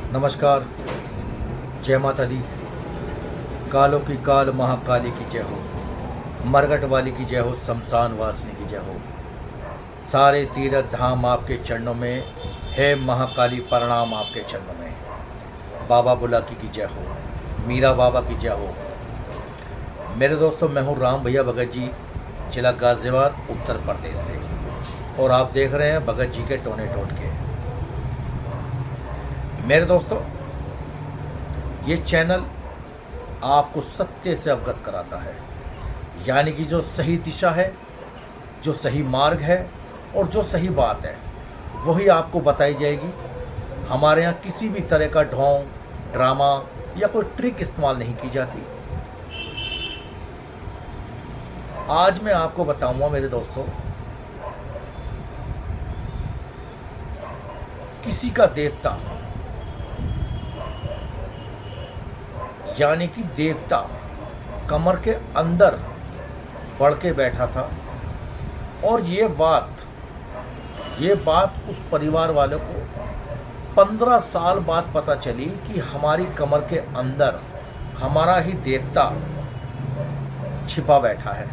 नमस्कार। जय माता दी। कालों की काल महाकाली की जय हो, मरगट वाली की जय हो, शमशान वासिनी की जय हो। सारे तीर्थ धाम आपके चरणों में है, महाकाली प्रणाम आपके चरणों में। बाबा बुलाकी की जय हो, मीरा बाबा की जय हो। मेरे दोस्तों, मैं हूँ राम भैया भगत जी, जिला गाजियाबाद, उत्तर प्रदेश से, और आप देख रहे हैं भगत जी के टोने टोटके। मेरे दोस्तों, ये चैनल आपको सत्य से अवगत कराता है, यानी कि जो सही दिशा है, जो सही मार्ग है और जो सही बात है वही आपको बताई जाएगी। हमारे यहाँ किसी भी तरह का ढोंग, ड्रामा या कोई ट्रिक इस्तेमाल नहीं की जाती। आज मैं आपको बताऊंगा मेरे दोस्तों, किसी का देवता, यानी कि देवता कमर के अंदर बढ़ के बैठा था, और ये बात उस परिवार वालों को 15 साल बाद पता चली कि हमारी कमर के अंदर हमारा ही देवता छिपा बैठा है।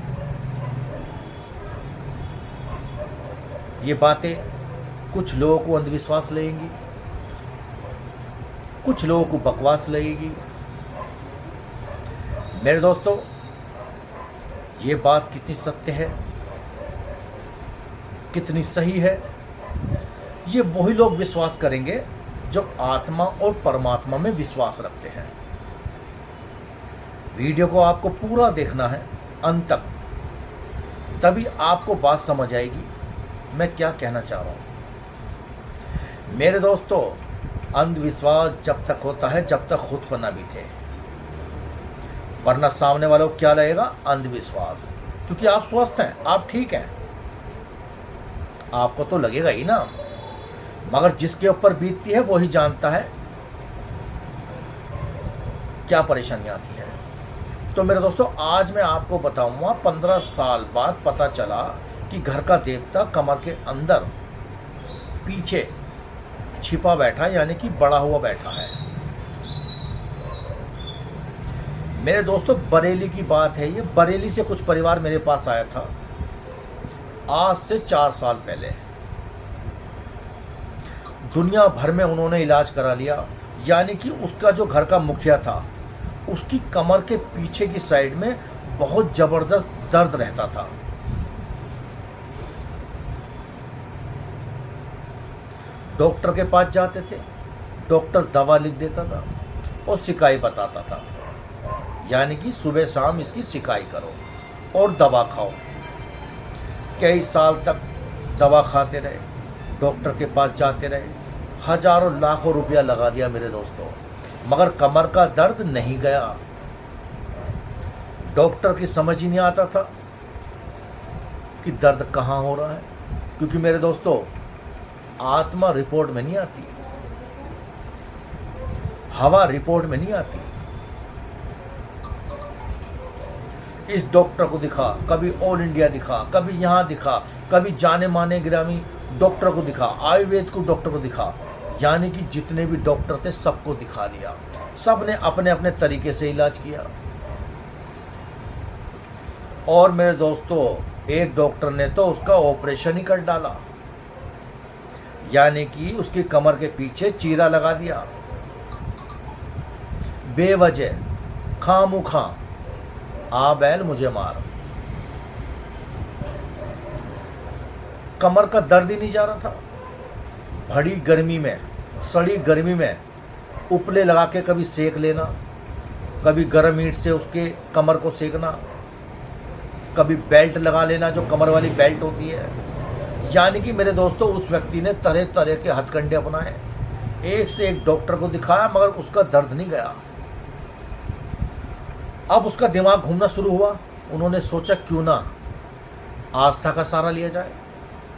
ये बातें कुछ लोगों को अंधविश्वास लगेंगी, कुछ लोगों को बकवास लगेगी। मेरे दोस्तों, ये बात कितनी सत्य है, कितनी सही है, ये वही लोग विश्वास करेंगे जो आत्मा और परमात्मा में विश्वास रखते हैं। वीडियो को आपको पूरा देखना है अंत तक, तभी आपको बात समझ आएगी मैं क्या कहना चाह रहा हूं। मेरे दोस्तों, अंधविश्वास जब तक होता है जब तक खुद पर ना बीते, वरना सामने वालों को क्या लगेगा? अंधविश्वास। क्योंकि आप स्वस्थ हैं, आप ठीक हैं, आपको तो लगेगा ही ना। मगर जिसके ऊपर बीतती है वही जानता है क्या परेशानी आती है। तो मेरे दोस्तों, आज मैं आपको बताऊंगा 15 साल बाद पता चला कि घर का देवता कमर के अंदर पीछे छिपा बैठा, यानी कि बड़ा हुआ बैठा है। मेरे दोस्तों, बरेली की बात है ये। बरेली से कुछ परिवार मेरे पास आया था आज से 4 साल पहले। दुनिया भर में उन्होंने इलाज करा लिया, यानी कि उसका जो घर का मुखिया था, उसकी कमर के पीछे की साइड में बहुत जबरदस्त दर्द रहता था। डॉक्टर के पास जाते थे, डॉक्टर दवा लिख देता था और सिकाई बताता था, यानी कि सुबह शाम इसकी सिकाई करो और दवा खाओ। कई साल तक दवा खाते रहे, डॉक्टर के पास जाते रहे, हजारों लाखों रुपया लगा दिया मेरे दोस्तों, मगर कमर का दर्द नहीं गया। डॉक्टर की समझ ही नहीं आता था कि दर्द कहाँ हो रहा है, क्योंकि मेरे दोस्तों, आत्मा रिपोर्ट में नहीं आती, हवा रिपोर्ट में नहीं आती। इस डॉक्टर को दिखा, कभी ऑल इंडिया दिखा, कभी यहाँ दिखा, कभी जाने माने ग्रामी डॉक्टर को दिखा, आयुर्वेद को डॉक्टर को दिखा, यानी कि जितने भी डॉक्टर थे सबको दिखा लिया। सब ने अपने अपने तरीके से इलाज किया। और मेरे दोस्तों, एक डॉक्टर ने तो उसका ऑपरेशन ही कर डाला, यानी कि उसकी कमर के पीछे चीरा लगा दिया बेवजह, खामोखा। आ बैल मुझे मार। कमर का दर्द ही नहीं जा रहा था। भड़ी गर्मी में, सड़ी गर्मी में उपले लगा के कभी सेक लेना, कभी गर्म ईंट से उसके कमर को सेकना, कभी बेल्ट लगा लेना, जो कमर वाली बेल्ट होती है। यानी कि मेरे दोस्तों, उस व्यक्ति ने तरह तरह के हथकंडे अपनाए, एक से एक डॉक्टर को दिखाया, मगर उसका दर्द नहीं गया। अब उसका दिमाग घूमना शुरू हुआ। उन्होंने सोचा क्यों ना आस्था का सहारा लिया जाए,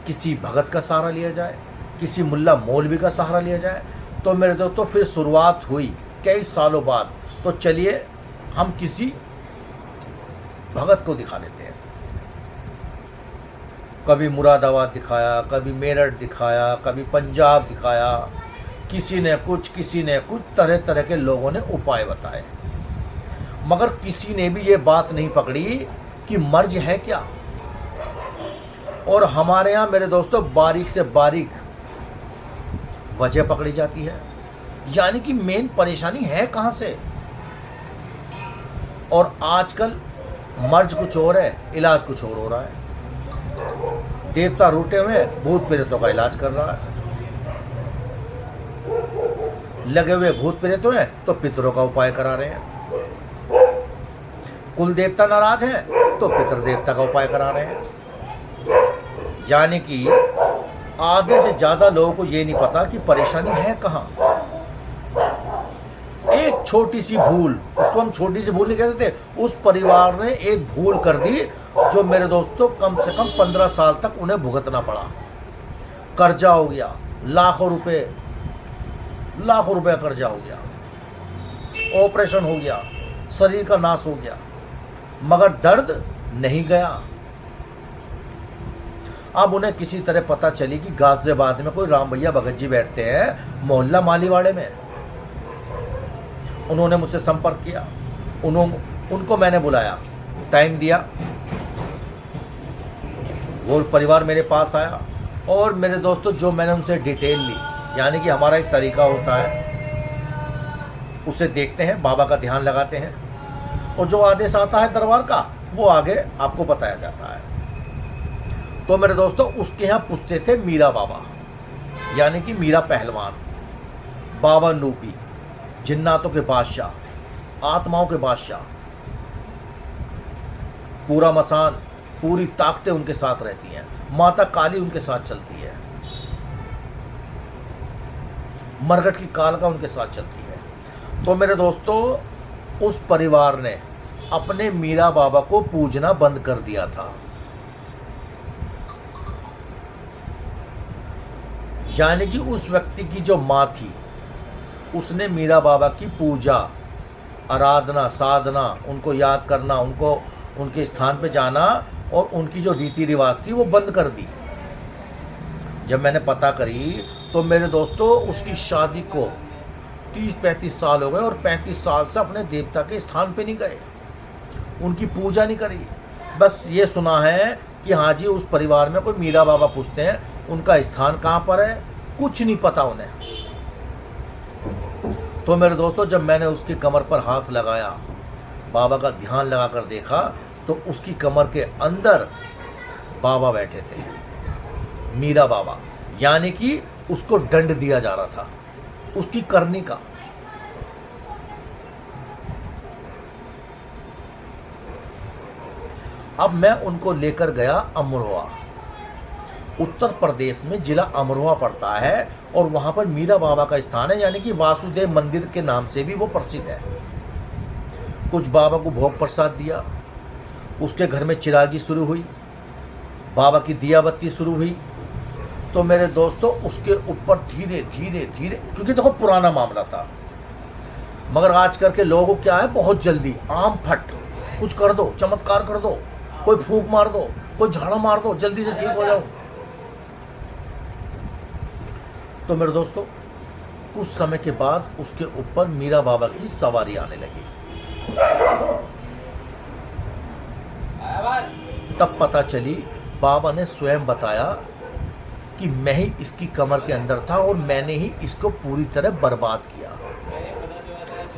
किसी भगत का सहारा लिया जाए, किसी मुल्ला मौलवी का सहारा लिया जाए। तो मेरे दोस्तों, फिर शुरुआत हुई कई सालों बाद। तो चलिए हम किसी भगत को दिखा लेते हैं। कभी मुरादाबाद दिखाया, कभी मेरठ दिखाया, कभी पंजाब दिखाया, किसी ने कुछ तरह तरह के लोगों ने उपाय बताए, मगर किसी ने भी ये बात नहीं पकड़ी कि मर्ज है क्या। और हमारे यहाँ मेरे दोस्तों बारीक से बारीक वजह पकड़ी जाती है, यानी कि मेन परेशानी है कहां से। और आजकल मर्ज कुछ और है, इलाज कुछ और हो रहा है। देवता रूठे हुए हैं, भूत प्रेतों का इलाज कर रहा है। लगे हुए भूत प्रेत हैं तो पितरों का उपाय करा रहे हैं। कुल देवता नाराज हैं तो पितर देवता का उपाय करा रहे हैं। यानी कि आधे से ज्यादा लोगों को ये नहीं पता कि परेशानी है कहां। एक छोटी सी भूल, उसको हम छोटी सी भूल नहीं कह सकते, उस परिवार ने एक भूल कर दी जो मेरे दोस्तों कम से कम 15 साल तक उन्हें भुगतना पड़ा। कर्जा हो गया, लाखों रुपए कर्जा हो गया, ऑपरेशन हो गया, शरीर का नाश हो गया, मगर दर्द नहीं गया। अब उन्हें किसी तरह पता चली कि गाजियाबाद में कोई राम भैया भगत जी बैठते हैं मोहल्ला मालीवाड़े में। उन्होंने मुझसे संपर्क किया, उनको मैंने बुलाया, टाइम दिया, वो परिवार मेरे पास आया और मेरे दोस्तों जो मैंने उनसे डिटेल ली, यानी कि हमारा एक तरीका होता है, उसे देखते हैं, बाबा का ध्यान लगाते हैं और जो आदेश आता है दरबार का वो आगे आपको बताया जाता है। तो मेरे दोस्तों उसके यहाँ पूछते थे मीरा बाबा, यानी कि मीरा पहलवान, बाबा नूपी, जिन्नातों के बादशाह, आत्माओं के बादशाह, पूरा मसान, पूरी ताकतें उनके साथ रहती हैं, माता काली उनके साथ चलती है, मरगट की कालका उनके साथ चलती है। तो मेरे दोस्तों उस परिवार ने अपने मीरा बाबा को पूजना बंद कर दिया था। यानी कि उस व्यक्ति की जो मां थी उसने मीरा बाबा की पूजा, आराधना, साधना, उनको याद करना, उनको उनके स्थान पे जाना और उनकी जो रीति रिवाज थी वो बंद कर दी। जब मैंने पता करी तो मेरे दोस्तों उसकी शादी को 30-35 साल हो गए और 35 साल से अपने देवता के स्थान पे नहीं गए, उनकी पूजा नहीं करी। बस ये सुना है कि हाँ जी उस परिवार में कोई मीरा बाबा पूछते हैं, उनका स्थान कहाँ पर है, कुछ नहीं पता उन्हें। तो मेरे दोस्तों जब मैंने उसकी कमर पर हाथ लगाया, बाबा का ध्यान लगाकर देखा तो उसकी कमर के अंदर बाबा बैठे थे, मीरा बाबा, यानी कि उसको दंड दिया जा रहा था उसकी करनी का। अब मैं उनको लेकर गया अमरोहा, उत्तर प्रदेश में जिला अमरोहा पड़ता है और वहां पर मीरा बाबा का स्थान है, यानी कि वासुदेव मंदिर के नाम से भी वो प्रसिद्ध है। कुछ बाबा को भोग प्रसाद दिया, उसके घर में चिरागी शुरू हुई, बाबा की दिया बत्ती शुरू हुई। तो मेरे दोस्तों उसके ऊपर धीरे धीरे धीरे, क्योंकि देखो पुराना मामला था, मगर आजकल के लोगों को क्या है, बहुत जल्दी आम फट, कुछ कर दो, चमत्कार कर दो, कोई फूंक मार दो, कोई झाड़ा मार दो, जल्दी से ठीक हो जाओ। तो मेरे दोस्तों कुछ समय के बाद उसके ऊपर मीरा बाबा की सवारी आने लगी। तब पता चली, बाबा ने स्वयं बताया कि मैं ही इसकी कमर के अंदर था और मैंने ही इसको पूरी तरह बर्बाद किया।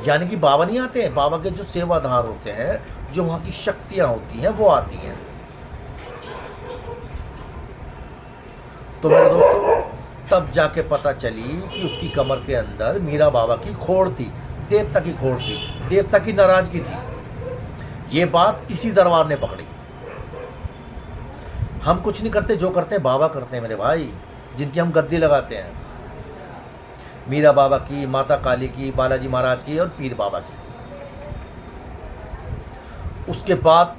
यानी कि बाबा नहीं आते हैं, बाबा के जो सेवादार होते हैं, जो वहां की शक्तियां होती हैं वो आती हैं। तो मेरे दोस्तों तब जाके पता चली कि उसकी कमर के अंदर मीरा बाबा की खोड़ थी, देवता की खोड़ थी, देवता की नाराजगी थी। ये बात इसी दरबार ने पकड़ी। हम कुछ नहीं करते, जो करते हैं बाबा करते हैं मेरे भाई, जिनकी हम गद्दी लगाते हैं, मीरा बाबा की, माता काली की, बालाजी महाराज की और पीर बाबा की। उसके बाद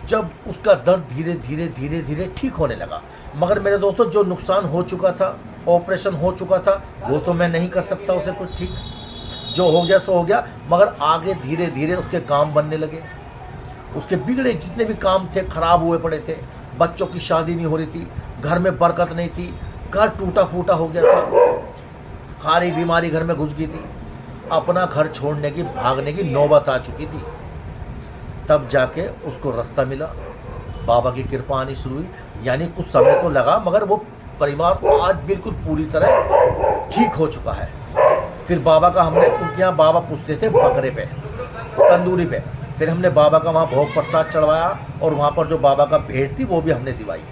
जब उसका दर्द धीरे धीरे धीरे धीरे ठीक होने लगा, मगर मेरे दोस्तों जो नुकसान हो चुका था, ऑपरेशन हो चुका था, वो तो मैं नहीं कर सकता उसे कुछ ठीक, जो हो गया सो हो गया। मगर आगे धीरे धीरे उसके काम बनने लगे, उसके बिगड़े जितने भी काम थे खराब हुए पड़े थे। बच्चों की शादी नहीं हो रही थी, घर में बरकत नहीं थी, घर टूटा फूटा हो गया था। सारी बीमारी घर में घुस गई थी, अपना घर छोड़ने की भागने की नौबत आ चुकी थी। तब जाके उसको रास्ता मिला, बाबा की कृपा आनी शुरू हुई। यानी कुछ समय तो लगा, मगर वो परिवार आज बिल्कुल पूरी तरह ठीक हो चुका है। फिर बाबा का हमने, उनके यहाँ बाबा पूछते थे बकरे पे, तंदूरी पे, फिर हमने बाबा का वहाँ भोग प्रसाद चढ़वाया और वहाँ पर जो बाबा का भेंट थी वो भी हमने दिवाई।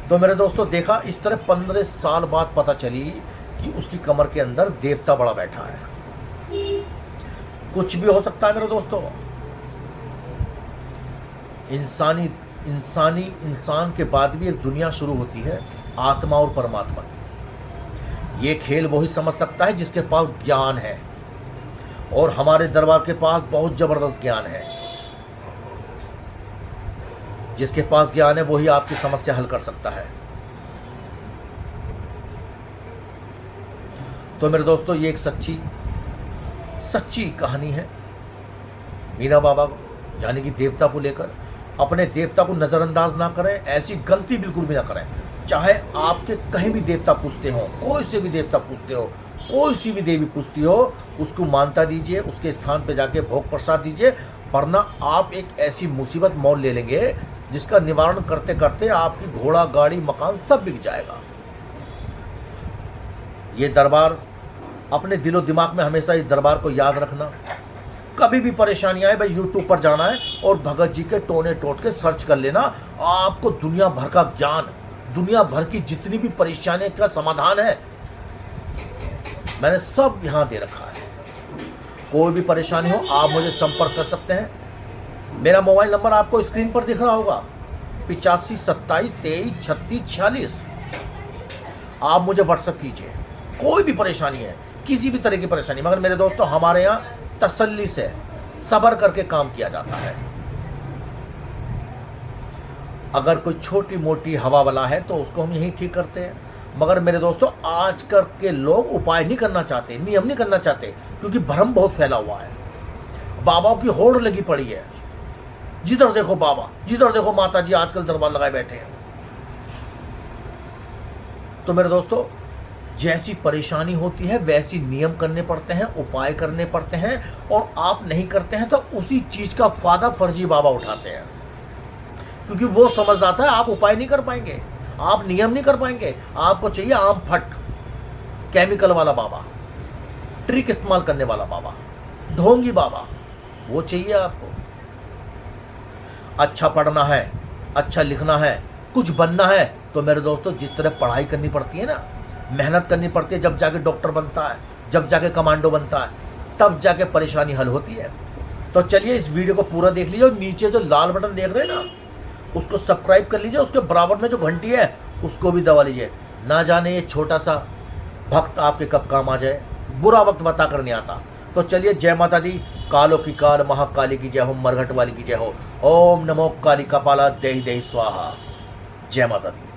तो मेरे दोस्तों देखा, इस तरह 15 साल बाद पता चली कि उसकी कमर के अंदर देवता बड़ा बैठा है। कुछ भी हो सकता है मेरे दोस्तों। इंसान के बाद भी एक दुनिया शुरू होती है, आत्मा और परमात्मा की। ये खेल वही समझ सकता है जिसके पास ज्ञान है, और हमारे दरबार के पास बहुत जबरदस्त ज्ञान है। जिसके पास ज्ञान है वही आपकी समस्या हल कर सकता है। तो मेरे दोस्तों ये एक सच्ची कहानी है मीरा बाबा यानी कि देवता को लेकर। अपने देवता को नजरअंदाज ना करें, ऐसी गलती बिल्कुल भी ना करें। चाहे आपके कहीं भी देवता पूछते हो, कोई से भी देवता पूछते हो, कोई सी भी देवी पूछती हो, उसको मानता दीजिए, उसके स्थान पे जाके भोग प्रसाद दीजिए, वरना आप एक ऐसी मुसीबत मोल ले लेंगे जिसका निवारण करते करते आपकी घोड़ा, गाड़ी, मकान सब बिक जाएगा। ये दरबार, अपने दिलो दिमाग में हमेशा इस दरबार को याद रखना। कभी भी परेशानी आए भाई, यूट्यूब पर जाना है और भगत जी के टोने टोट के सर्च कर लेना। आपको दुनिया भर का ज्ञान, दुनिया भर की जितनी भी परेशानी का समाधान है, मैंने सब यहां दे रखा है। कोई भी परेशानी हो आप मुझे संपर्क कर सकते हैं। मेरा मोबाइल नंबर आपको स्क्रीन पर दिख रहा होगा, 85 27 23 36 46। आप मुझे व्हाट्सएप कीजिए। कोई भी परेशानी है, किसी भी तरह की परेशानी, मगर मेरे दोस्तों हमारे यहाँ तसल्ली से सब्र करके काम किया जाता है। अगर कोई छोटी मोटी हवा वाला है तो उसको हम यही ठीक करते हैं। मगर मेरे दोस्तों आजकल के लोग उपाय नहीं करना चाहते, नियम नहीं करना चाहते, क्योंकि भ्रम बहुत फैला हुआ है। बाबाओं की होड़ लगी पड़ी है, जिधर देखो बाबा, जिधर देखो माता जी आजकल दरबार लगाए बैठे हैं। तो मेरे दोस्तों जैसी परेशानी होती है वैसी नियम करने पड़ते हैं, उपाय करने पड़ते हैं, और आप नहीं करते हैं तो उसी चीज का फायदा फर्जी बाबा उठाते हैं, क्योंकि वो समझ आता है आप उपाय नहीं कर पाएंगे, आप नियम नहीं कर पाएंगे। आपको चाहिए आम फट, केमिकल वाला बाबा, ट्रिक इस्तेमाल करने वाला बाबा, ढोंगी बाबा, वो चाहिए आपको। अच्छा पढ़ना है, अच्छा लिखना है, कुछ बनना है, तो मेरे दोस्तों जिस तरह पढ़ाई करनी पड़ती है ना, मेहनत करनी पड़ती है, जब जाके डॉक्टर बनता है, जब जाके कमांडो बनता है, तब जाके परेशानी हल होती है। तो चलिए इस वीडियो को पूरा देख लीजिए, और नीचे जो लाल बटन देख रहे हैं ना, उसको सब्सक्राइब कर लीजिए, उसके बराबर में जो घंटी है उसको भी दबा लीजिए। ना जाने ये छोटा सा भक्त आपके कब काम आ जाए, बुरा वक्त बता कर नहीं आता। तो चलिए, जय माता दी, कालो की काल महाकाली की जय हो, मरघट वाली की जय हो। ओम नमो काली कपाला देहि देहि स्वाहा। जय माता दी।